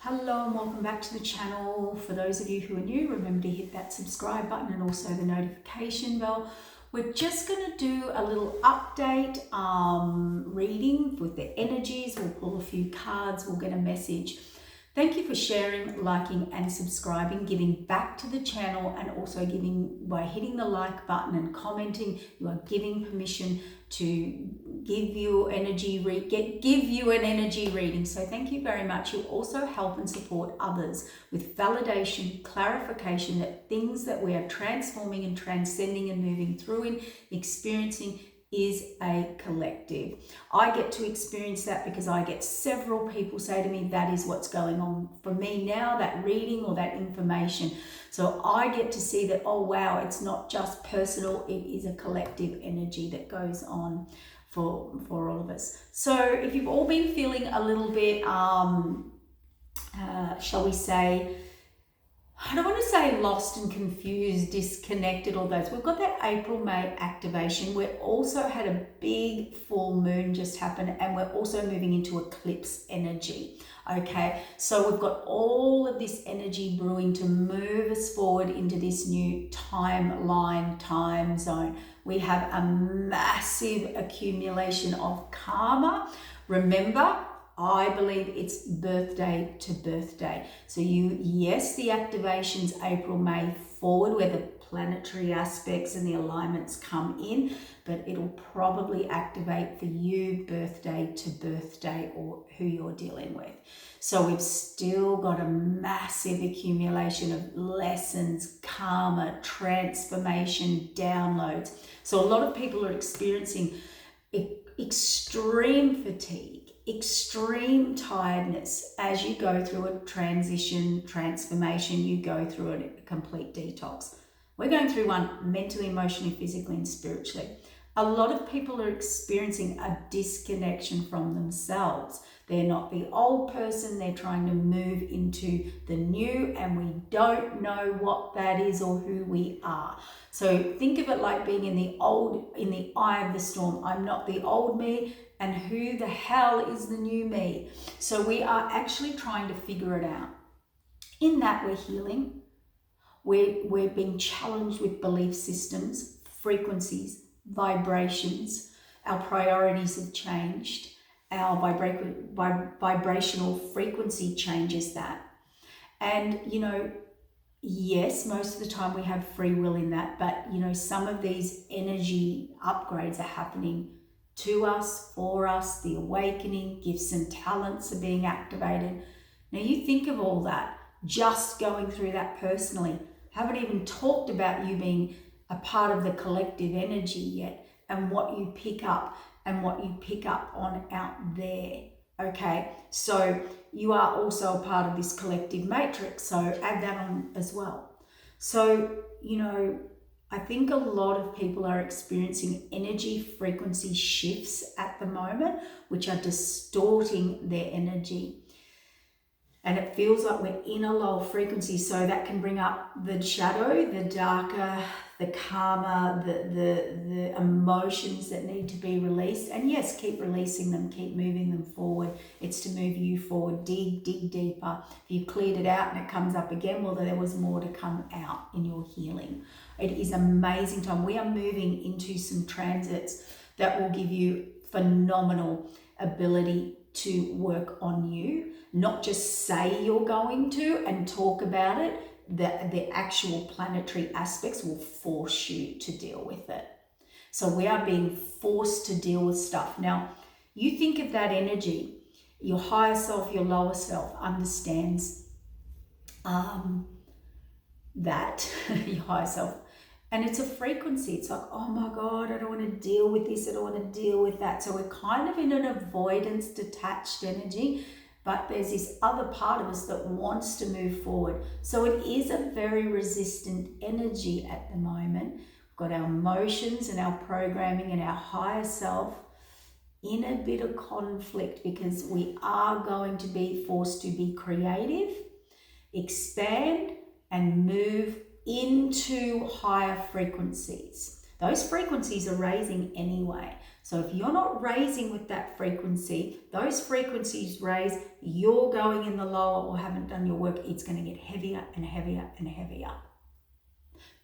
Hello and welcome back to the channel. For those of you who are new, remember to hit that subscribe button and also the notification bell. We're just going to do a little update reading with the energies. We'll pull a few cards, we'll get a message. Thank you for sharing, liking and subscribing, giving back to the channel, and also giving by hitting the like button and commenting. You are giving permission to give you an energy reading. So thank you very much. You also help and support others with validation, clarification that things that we are transforming and transcending and moving through and experiencing is a collective. I get to experience that because I get several people say to me, that is what's going on for me now, that reading or that information. So I get to see that, oh wow, it's not just personal, it is a collective energy that goes on for all of us. So if you've all been feeling a little bit, shall we say, I don't want to say lost and confused, disconnected, all those. We've got that April-May activation. We also had a big full moon just happen, and we're also moving into eclipse energy. Okay, so we've got all of this energy brewing to move us forward into this new timeline, time zone. We have a massive accumulation of karma. Remember, I believe it's birthday to birthday. So yes, the activation's April, May forward where the planetary aspects and the alignments come in, but it'll probably activate for you birthday to birthday or who you're dealing with. So we've still got a massive accumulation of lessons, karma, transformation, downloads. So a lot of people are experiencing extreme fatigue, extreme tiredness as you go through a transition, transformation, you go through a complete detox. We're going through one mentally, emotionally, physically, and spiritually. A lot of people are experiencing a disconnection from themselves. They're not the old person, they're trying to move into the new, and we don't know what that is or who we are. So think of it like being in the eye of the storm. I'm not the old me, and who the hell is the new me? So we are actually trying to figure it out. In that we're healing. We're being challenged with belief systems, frequencies, vibrations. Our priorities have changed. Our vibrational frequency changes that. And, yes, most of the time we have free will in that, but, some of these energy upgrades are happening to us, for us, the awakening, gifts and talents are being activated. Now you think of all that, just going through that personally. Haven't even talked about you being a part of the collective energy yet, and what you pick up and what you pick up on out there. Okay, so you are also a part of this collective matrix, so add that on as well. So, I think a lot of people are experiencing energy frequency shifts at the moment, which are distorting their energy. And it feels like we're in a low frequency, so that can bring up the shadow, the darker, the karma, the emotions that need to be released. And yes, keep releasing them, keep moving them forward. It's to move you forward, dig deeper. If you cleared it out and it comes up again, well, there was more to come out in your healing. It is amazing time. We are moving into some transits that will give you phenomenal ability to work on you. Not just say you're going to and talk about it, the actual planetary aspects will force you to deal with it. So we are being forced to deal with stuff. Now, you think of that energy, your higher self, your lower self understands that, your higher self. And it's a frequency. It's like, oh my God, I don't want to deal with this. I don't want to deal with that. So we're kind of in an avoidance, detached energy. But there's this other part of us that wants to move forward. So it is a very resistant energy at the moment. We've got our emotions and our programming and our higher self in a bit of conflict because we are going to be forced to be creative, expand, and move into higher frequencies. Those frequencies are raising anyway. So if you're not raising with that frequency, those frequencies raise, you're going in the lower or haven't done your work, it's going to get heavier and heavier and heavier.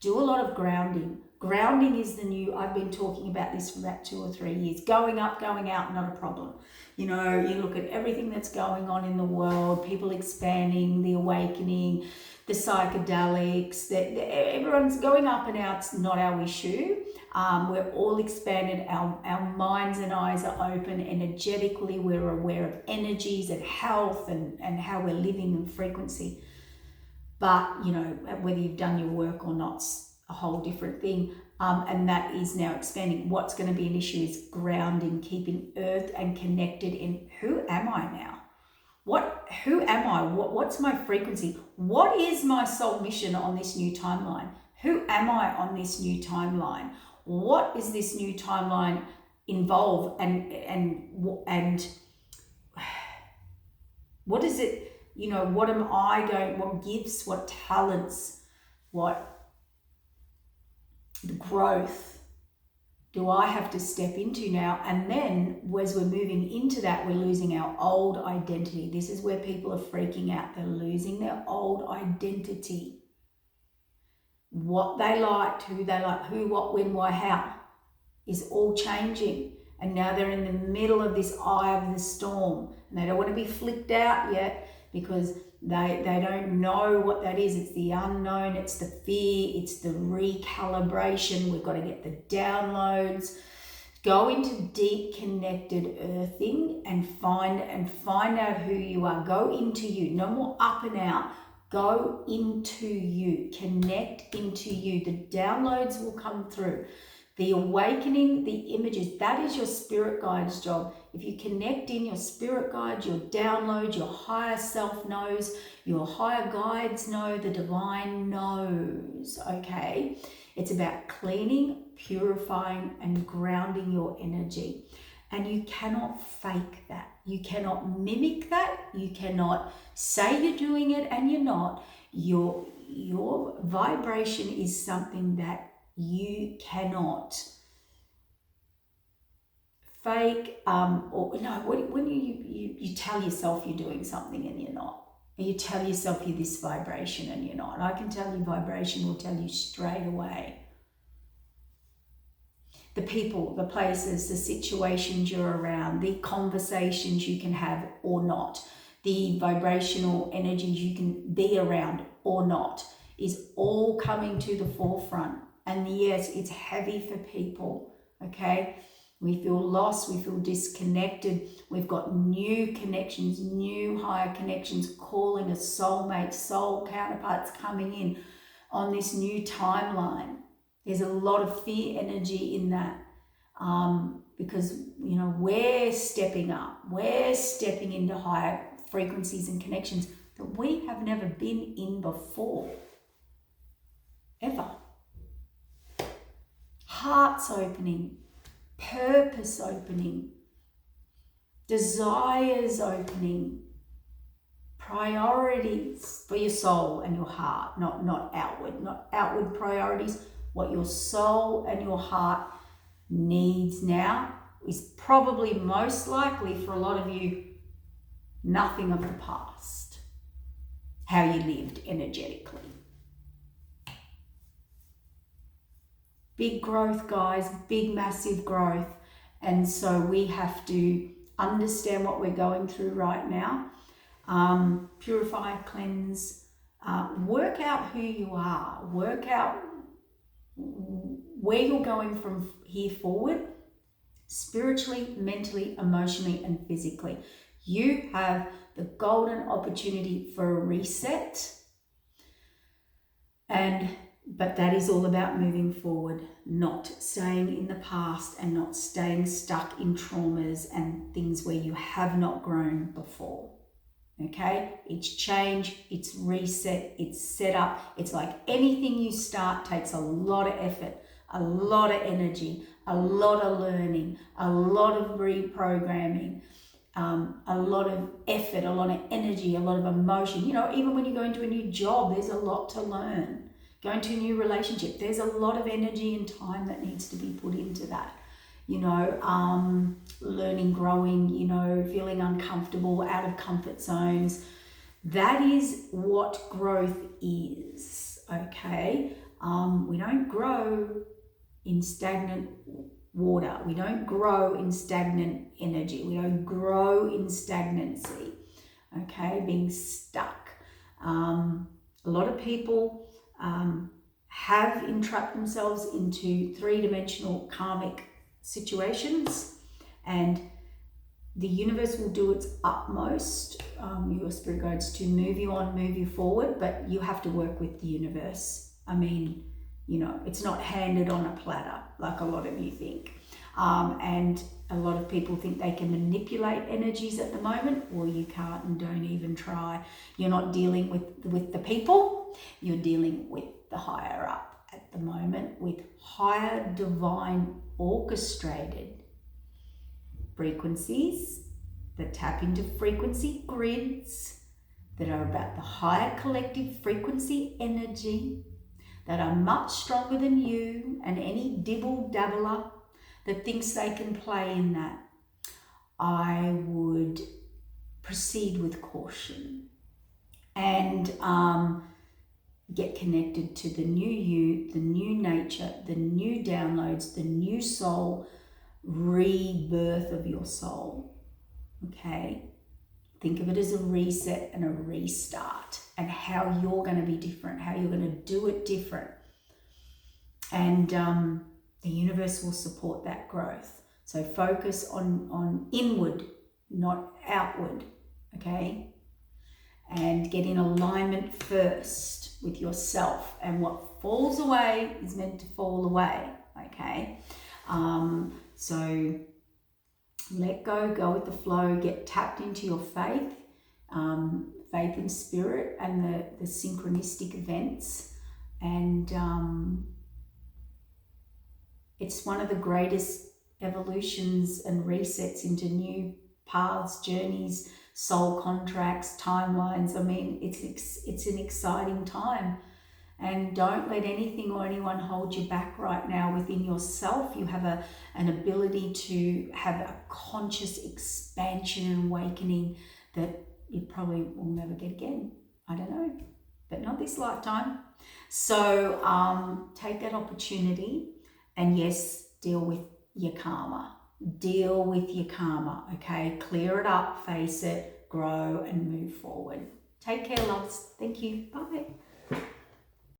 Do a lot of grounding. Grounding is the new, I've been talking about this for about 2 or 3 years. Going up, going out, not a problem. You know, you look at everything that's going on in the world, people expanding, the awakening, the psychedelics, everyone's going up and out, it's not our issue. We're all expanded, our minds and eyes are open energetically, we're aware of energies and health and how we're living in frequency. But, you know, whether you've done your work or not's a whole different thing. And that is now expanding. What's going to be an issue is grounding, keeping earth and connected in who am I now? Who am I? What's my frequency? What is my soul mission on this new timeline? Who am I on this new timeline? What is this new timeline involve? And what is it? You know, what am I going, what gifts, what talents, what the growth do I have to step into now? And then as we're moving into that, we're losing our old identity. This is where people are freaking out. They're losing their old identity. What they liked, who they like, who, what, when, why, how is all changing. And now they're in the middle of this eye of the storm. And they don't want to be flicked out yet because they don't know what that is. It's the unknown, it's the fear, it's the recalibration. We've got to get the downloads. Go into deep connected earthing and find out who you are. Go into you. No more up and out. Go into you. Connect into you. The downloads will come through. The awakening, the images, that is your spirit guide's job. If you connect in, your spirit guide, your download, your higher self knows, your higher guides know, the divine knows, okay? It's about cleaning, purifying, and grounding your energy. And you cannot fake that. You cannot mimic that. You cannot say you're doing it and you're not. Your vibration is something that you cannot fake, or no, when you tell yourself you're doing something and you're not. And you tell yourself you're this vibration and you're not. And I can tell you vibration will tell you straight away. The people, the places, the situations you're around, the conversations you can have or not, the vibrational energies you can be around or not, is all coming to the forefront. And yes, it's heavy for people, okay? We feel lost, we feel disconnected. We've got new connections, new higher connections calling us, soulmates, soul counterparts coming in on this new timeline. There's a lot of fear energy in that because, you know, we're stepping up. We're stepping into higher frequencies and connections that we have never been in before, ever. Hearts opening, purpose opening, desires opening, priorities for your soul and your heart, not outward priorities. What your soul and your heart needs now is probably most likely for a lot of you nothing of the past, how you lived energetically. Big growth, guys, big, massive growth. And so we have to understand what we're going through right now. Purify, cleanse, work out who you are, work out where you're going from here forward, spiritually, mentally, emotionally, and physically. You have the golden opportunity for a reset. But that is all about moving forward, not staying in the past and not staying stuck in traumas and things where you have not grown before. Okay? It's change, it's reset, it's set up. It's like anything you start takes a lot of effort, a lot of energy, a lot of learning, a lot of reprogramming, a lot of effort, a lot of energy, a lot of emotion. You know, even when you go into a new job, there's a lot to learn. Going to a new relationship, there's a lot of energy and time that needs to be put into that. learning, growing, feeling uncomfortable, out of comfort zones. That is what growth is, okay? We don't grow in stagnant water. We don't grow in stagnant energy. We don't grow in stagnancy, okay? Being stuck. A lot of people have entrapped themselves into three-dimensional karmic situations, and the universe will do its utmost, your spirit guides, to move you on, move you forward, but you have to work with the universe. I mean, it's not handed on a platter like a lot of you think. And a lot of people think they can manipulate energies at the moment. Well, you can't, and don't even try. You're not dealing with the people, you're dealing with the higher up at the moment, with higher divine orchestrated frequencies that tap into frequency grids that are about the higher collective frequency energy, that are much stronger than you and any dibble-dabbler that thinks they can play in that. I would proceed with caution and get connected to the new you, the new nature, the new downloads, the new soul, rebirth of your soul, okay? Think of it as a reset and a restart, and how you're going to be different, how you're going to do it different. And the universe will support that growth. So focus on inward, not outward, okay? And get in alignment first with yourself. And what falls away is meant to fall away, okay? So let go with the flow, get tapped into your faith, faith in spirit and the synchronistic events. And it's one of the greatest evolutions and resets into new paths, journeys, soul contracts, timelines. I mean, it's an exciting time. And don't let anything or anyone hold you back right now within yourself. You have an ability to have a conscious expansion and awakening that you probably will never get again. I don't know, but not this lifetime. So take that opportunity, and yes, deal with your karma. Deal with your karma, okay? Clear it up, face it, grow and move forward. Take care, loves. Thank you. Bye.